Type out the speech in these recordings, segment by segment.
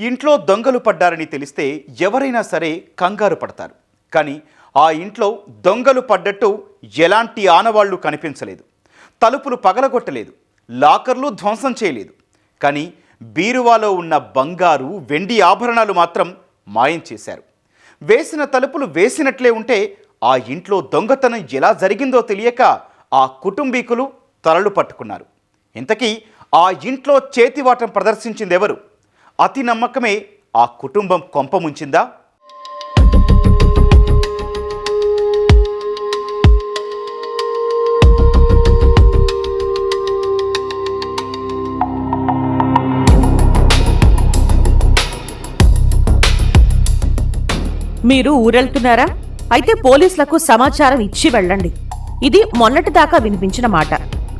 ఇంట్లో దొంగలు పడ్డారని తెలిస్తే ఎవరైనా సరే కంగారు పడతారు. కానీ ఆ ఇంట్లో దొంగలు పడ్డట్టు ఎలాంటి ఆనవాళ్లు కనిపించలేదు. తలుపులు పగలగొట్టలేదు, లాకర్లు ధ్వంసం చేయలేదు. కానీ బీరువాలో ఉన్న బంగారు, వెండి ఆభరణాలు మాత్రం మాయం చేశారు. వేసిన తలుపులు వేసినట్లే ఉంటే ఆ ఇంట్లో దొంగతనం ఎలా జరిగిందో తెలియక ఆ కుటుంబీకులు తలలు పట్టుకున్నారు. ఇంతకీ ఆ ఇంట్లో చేతివాటం ప్రదర్శించింది ఎవరు? అతి నమ్మకమే ఆ కుటుంబం కొంపముంచిందా? మీరు ఊరెళ్తున్నారా? అయితే పోలీసులకు సమాచారం ఇచ్చి వెళ్ళండి. ఇది మొన్నటిదాకా వినిపించిన మాట.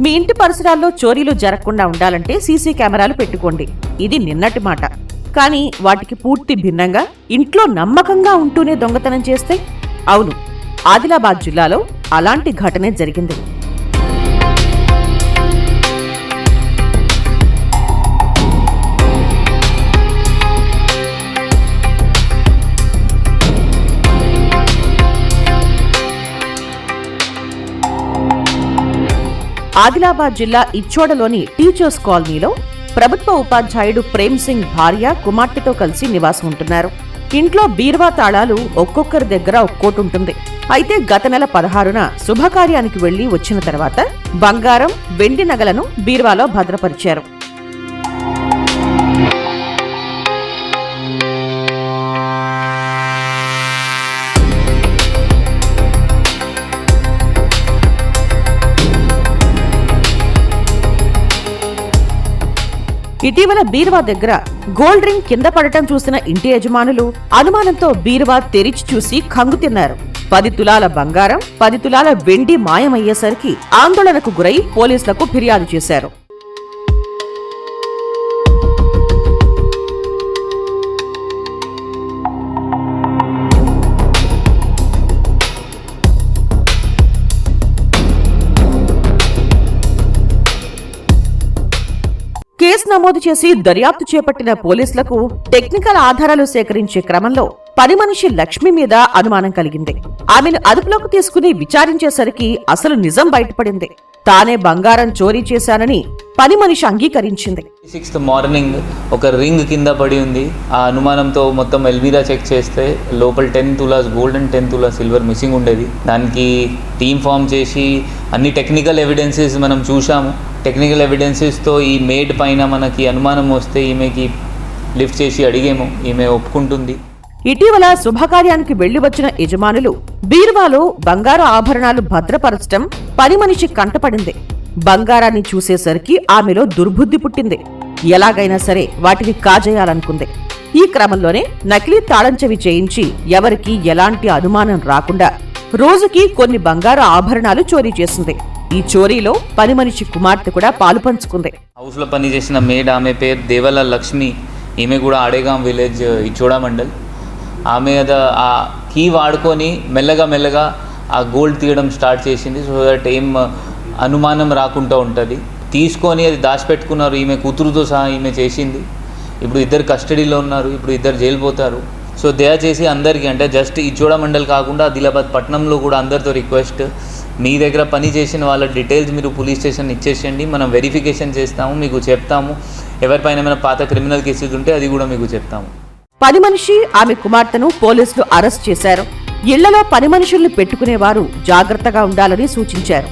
మీ ఇంటి పరిసరాల్లో చోరీలు జరగకుండా ఉండాలంటే సీసీ కెమెరాలు పెట్టుకోండి. ఇది నిన్నటి మాట. కానీ వాటికి పూర్తి భిన్నంగా ఇంట్లో నమ్మకంగా ఉంటూనే దొంగతనం చేస్తే? అవును, ఆదిలాబాద్ జిల్లాలో అలాంటి ఘటనే జరిగింది. ఆదిలాబాద్ జిల్లా ఇచ్చోడలోని టీచర్స్ కాలనీలో ప్రభుత్వ ఉపాధ్యాయుడు ప్రేమ్ సింగ్ భార్య, కుమార్తెతో కలిసి నివాసం ఉంటున్నారు. ఇంట్లో బీరువా తాళాలు ఒక్కొక్కరి దగ్గర ఒక్కోటుంటుంది. అయితే గత నెల 16న శుభకార్యానికి వెళ్లి వచ్చిన తర్వాత బంగారం, వెండి నగలను బీరువాలో భద్రపరిచారు. ఇటీవల బీరువా దగ్గర గోల్డ్ రింగ్ కింద పడటం చూసిన ఇంటి యజమానులు అనుమానంతో బీరువా తెరిచి చూసి కంగుతిన్నారు. 10 తులాల బంగారం, 10 తులాల వెండి మాయమయ్యేసరికి ఆందోళనకు గురై పోలీసులకు ఫిర్యాదు చేశారు. కేసు నమోదు చేసి దర్యాప్తు చేపట్టిన పోలీసులకు టెక్నికల్ ఆధారాలు సేకరించే క్రమంలో పని మనిషి లక్ష్మి మీద అనుమానం కలిగింది. ఆమెను అదుపులోకి తీసుకుని విచారించేసరికి అసలు నిజం బయటపడింది. తానే బంగారం చోరీ చేశానని పని మనిషి అంగీకరించింది. 6th మార్నింగ్ ఒక రింగ్ కింద పడి ఉంది. ఆ అనుమానంతో మొత్తం ఎల్మీరా చెక్ చేస్తే లోపల 10 tolas gold and 10 tolas silver missing ఉండేది. దానికి టీమ్ ఫామ్ చేసి అన్ని టెక్నికల్ ఎవిడెన్సెస్ మనం చూసాము. టెక్నికల్ ఎవిడెన్సెస్తో ఈ మేడ్ పైన మనకి అనుమానం వస్తే ఈమెకి లిఫ్ట్ చేసి అడిగేమో, ఈమె ఒప్పుకుంటుంది. ఇటీవల శుభకార్యానికి వెళ్లి వచ్చిన యజమానులు బీరువాలో బంగారు ఆభరణాలు భద్రపరచడం పని మనిషి కంటపడింది. బంగారాన్ని చూసేసరికి ఆమెలో దుర్బుద్ధి పుట్టింది. ఎలాగైనా సరే వాటిని కాజేయాలనుకుంది. ఈ క్రమంలోనే నకిలీ తాళంచెవి చేయించి ఎవరికీ ఎలాంటి అనుమానం రాకుండా రోజుకి కొన్ని బంగారు ఆభరణాలు చోరీ చేసింది. ఈ చోరీలో పని మనిషి కుమార్తె కూడా పాలు పంచుకుంది. హౌస్ లో పని చేసిన మేడ్, ఆమె పేరు దేవల లక్ష్మి. ఈమె కూడా ఆడేగాం విలేజ్ ఇచ్చోడా మండల్. ఆమె ఆ కీ వాడుకొని మెల్లగా ఆ గోల్డ్ తీయడం స్టార్ట్ చేసింది. సో దట్ ఏం అనుమానం రాకుండా ఉంటుంది. తీసుకొని అది దాచిపెట్టుకున్నారు. ఈమె కూతురుతో సహా ఈమె చేసింది. ఇప్పుడు 2 కస్టడీలో ఉన్నారు. ఇప్పుడు 2 జైలు పోతారు. సో దయచేసి అందరికీ, అంటే జస్ట్ ఇచ్చోడా మండల్ కాకుండా ఆదిలాబాద్ పట్టణంలో కూడా అందరితో రిక్వెస్ట్, మీ దగ్గర పని చేసిన వాళ్ళ డీటెయిల్స్ మీరు పోలీస్ స్టేషన్ ఇచ్చేసేయండి. మనం వెరిఫికేషన్ చేస్తాము, మీకు చెప్తాము. ఎవరిపైన ఏమైనా పాత క్రిమినల్ కేసులు ఉంటే అది కూడా మీకు చెప్తాము. పని మనిషి, ఆమె కుమార్తెను పోలీసులు అరెస్ట్ చేశారు. ఇళ్లలో పని మనుషుల్ని పెట్టుకునేవారు జాగ్రత్తగా ఉండాలని సూచించారు.